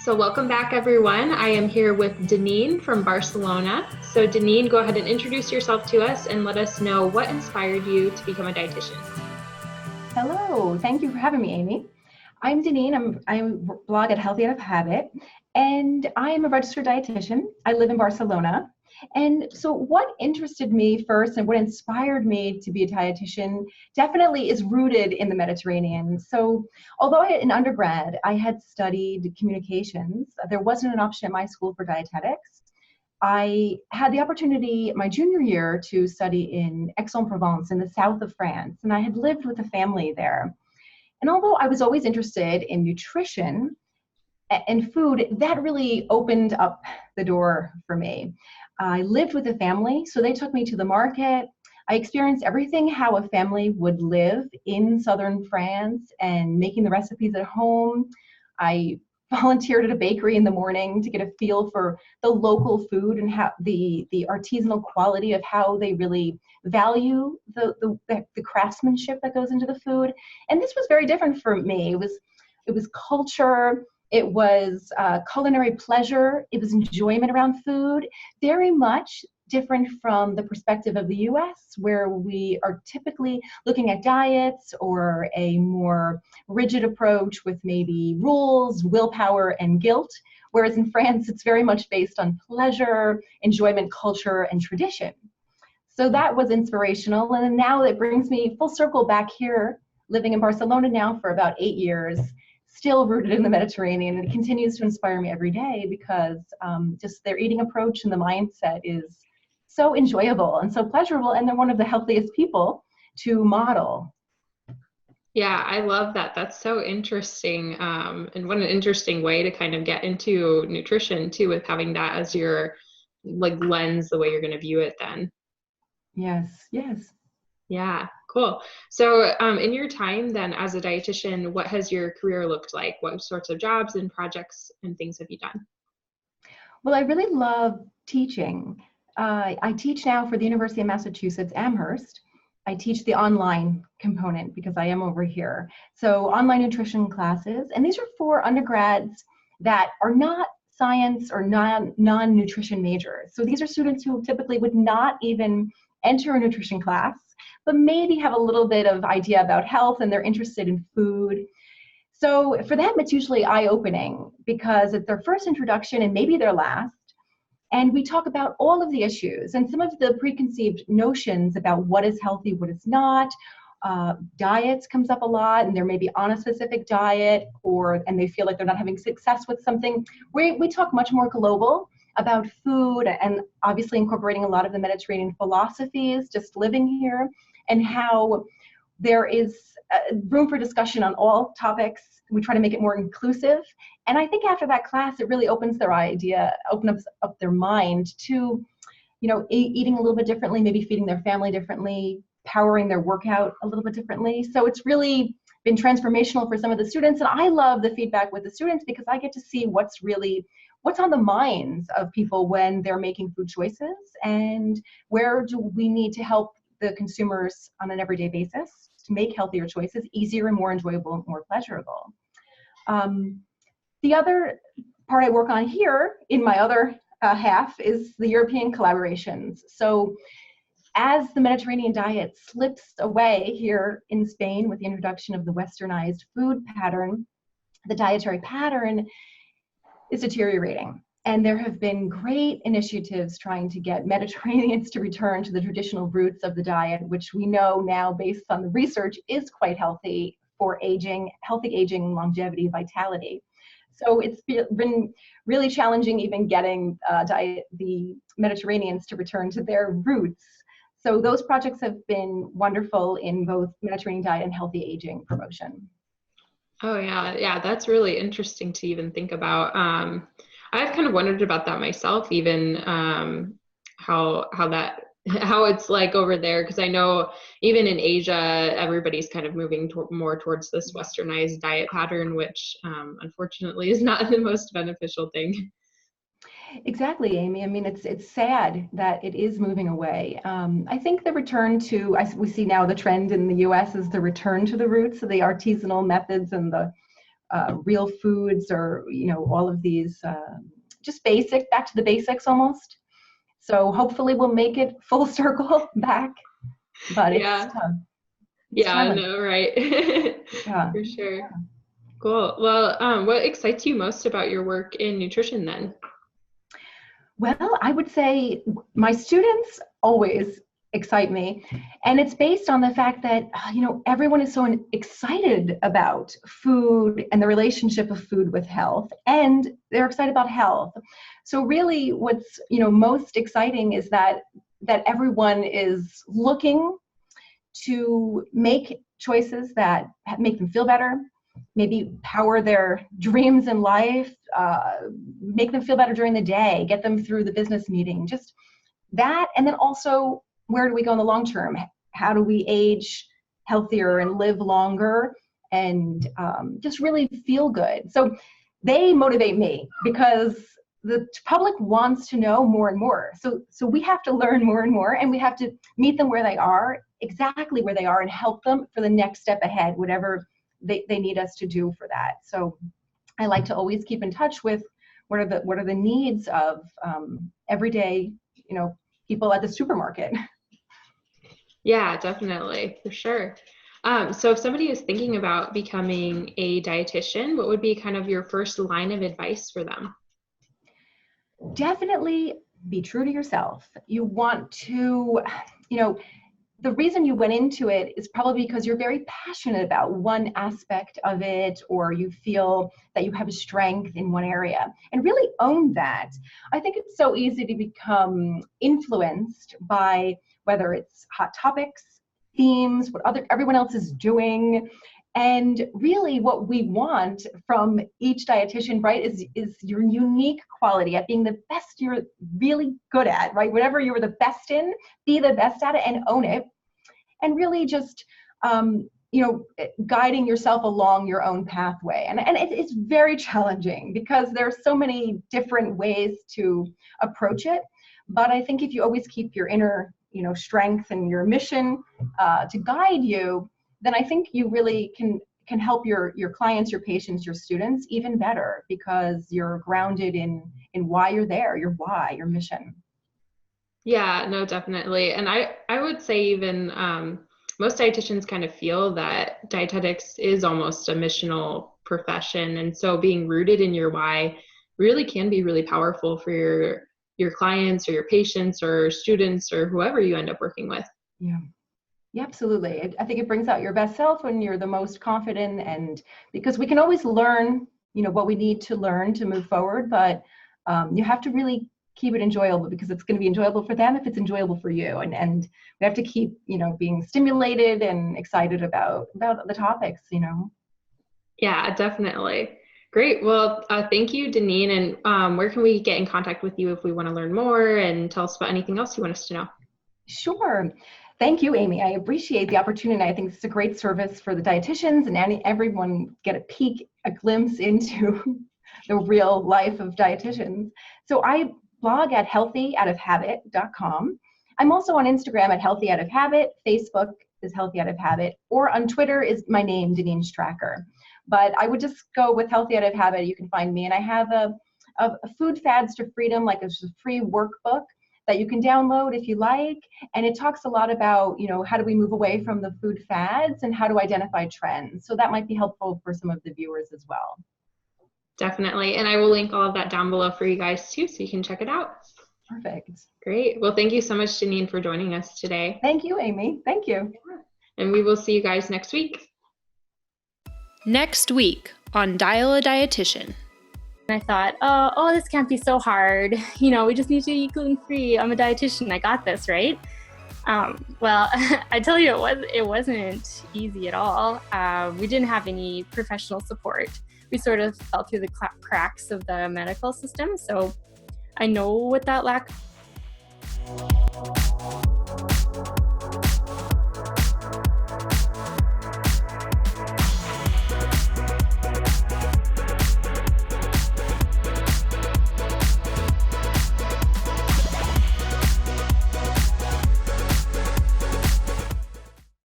So welcome back, everyone. I am here with Denine from Barcelona. So Denine, go ahead and introduce yourself to us and let us know what inspired you to become a dietitian. Hello, thank you for having me, Aimee. I'm Denine. I blog at Healthy Out of Habit, and I am a registered dietitian. I live in Barcelona. And so what interested me first and what inspired me to be a dietitian definitely is rooted in the Mediterranean. So although in undergrad I had studied communications, there wasn't an option at my school for dietetics. I had the opportunity my junior year to study in Aix-en-Provence in the south of France, and I had lived with a family there. And although I was always interested in nutrition and food, that really opened up the door for me. I lived with a family, so they took me to the market. I experienced everything how a family would live in southern France and making the recipes at home. I volunteered at a bakery in the morning to get a feel for the local food and how the artisanal quality of how they really value the craftsmanship that goes into the food. And this was very different for me. It was culture. It was culinary pleasure. It was enjoyment around food, very much different from the perspective of the US, where we are typically looking at diets or a more rigid approach with maybe rules, willpower, and guilt. Whereas in France, it's very much based on pleasure, enjoyment, culture, and tradition. So that was inspirational. And now it brings me full circle back here, living in Barcelona now for about 8 years. Still rooted in the Mediterranean, and it continues to inspire me every day because just their eating approach and the mindset is so enjoyable and so pleasurable, and they're one of the healthiest people to model. Yeah, I love that. That's so interesting. And what an interesting way to kind of get into nutrition too, with having that as your lens, the way you're going to view it then. Yes, yes. Yeah, cool. So in your time then as a dietitian, what has your career looked like? What sorts of jobs and projects and things have you done? Well, I really love teaching. I teach now for the University of Massachusetts, Amherst. I teach the online component because I am over here. So online nutrition classes, and these are for undergrads that are not science or non-nutrition majors. So these are students who typically would not even enter a nutrition class, but maybe have a little bit of idea about health and they're interested in food. So for them, it's usually eye-opening because it's their first introduction and maybe their last. And we talk about all of the issues and some of the preconceived notions about what is healthy, what is not. Diets comes up a lot, and they're maybe on a specific diet, and they feel like they're not having success with something. We talk much more global about food and obviously incorporating a lot of the Mediterranean philosophies, just living here, and how there is room for discussion on all topics. We try to make it more inclusive. And I think after that class, it really opens up their mind to, eating a little bit differently, maybe feeding their family differently, powering their workout a little bit differently. So it's really been transformational for some of the students. And I love the feedback with the students because I get to see what's on the minds of people when they're making food choices and where do we need to help the consumers on an everyday basis to make healthier choices easier and more enjoyable and more pleasurable. The other part I work on here in my other half is the European collaborations. So as the Mediterranean diet slips away here in Spain with the introduction of the westernized food pattern, the dietary pattern is deteriorating. And there have been great initiatives trying to get Mediterraneans to return to the traditional roots of the diet, which we know now, based on the research, is quite healthy for healthy aging, longevity, vitality. So it's been really challenging even getting the Mediterraneans to return to their roots. So those projects have been wonderful in both Mediterranean diet and healthy aging promotion. Oh yeah, that's really interesting to even think about. I've kind of wondered about that myself, even how it's like over there, because I know even in Asia, everybody's kind of moving more towards this westernized diet pattern, which unfortunately is not the most beneficial thing. Exactly, Aimee. I mean, it's sad that it is moving away. I think the return to, we see now the trend in the US is the return to the roots of the artisanal methods and the real foods, or, all of these just back to the basics almost. So hopefully we'll make it full circle back, but Yeah. it's tough. Yeah, I know, right? Yeah. For sure. Cool. Well, what excites you most about your work in nutrition then? Well, I would say my students always excite me. And it's based on the fact that, everyone is so excited about food and the relationship of food with health, and they're excited about health. So really what's, most exciting is that everyone is looking to make choices that make them feel better, maybe power their dreams in life, make them feel better during the day, get them through the business meeting, just that. And then also, where do we go in the long term? How do we age healthier and live longer and just really feel good? So they motivate me because the public wants to know more and more. So we have to learn more and more, and we have to meet them where they are, exactly where they are, and help them for the next step ahead, whatever they need us to do for that. So I like to always keep in touch with what are the needs of everyday, people at the supermarket. Yeah, definitely, for sure. So if somebody is thinking about becoming a dietitian, what would be kind of your first line of advice for them? Definitely be true to yourself. You want to, the reason you went into it is probably because you're very passionate about one aspect of it, or you feel that you have a strength in one area, and really own that. I think it's so easy to become influenced by whether it's hot topics, themes, what everyone else is doing. And really what we want from each dietitian, right, is your unique quality at being the best you're really good at, right? Whatever you're the best in, be the best at it and own it. And really just, guiding yourself along your own pathway. And it's very challenging because there are so many different ways to approach it. But I think if you always keep your inner, strength and your mission to guide you, then I think you really can help your clients, your patients, your students even better, because you're grounded in why you're there, your why, your mission. Yeah, no, definitely. And I would say even most dietitians kind of feel that dietetics is almost a missional profession. And so being rooted in your why really can be really powerful for your clients or your patients or students or whoever you end up working with. Yeah. Yeah, absolutely. I think it brings out your best self when you're the most confident, and because we can always learn, what we need to learn to move forward, but you have to really keep it enjoyable, because it's going to be enjoyable for them if it's enjoyable for you. And we have to keep, being stimulated and excited about the topics, Yeah, definitely. Great. Well, thank you, Denine. And where can we get in contact with you if we want to learn more, and tell us about anything else you want us to know? Sure. Thank you, Aimee. I appreciate the opportunity. I think it's a great service for the dietitians, and everyone get a glimpse into the real life of dietitians. So I blog at healthyoutofhabit.com. I'm also on Instagram at healthyoutofhabit. Facebook is Healthy Out of Habit, or on Twitter is my name, Denine Stracker. But I would just go with Healthy Out of Habit. You can find me. And I have a Food Fads to Freedom, like a free workbook that you can download if you like. And it talks a lot about, how do we move away from the food fads and how to identify trends. So that might be helpful for some of the viewers as well. Definitely. And I will link all of that down below for you guys too, so you can check it out. Perfect. Great. Well, thank you so much, Denine, for joining us today. Thank you, Aimee. Thank you. And we will see you guys next week. Next week on Dial a Dietitian. And I thought, oh, this can't be so hard. We just need to eat gluten-free. I'm a dietitian. I got this, right? Well, I tell you, it wasn't easy at all. We didn't have any professional support. We sort of fell through the cracks of the medical system. So I know what that lack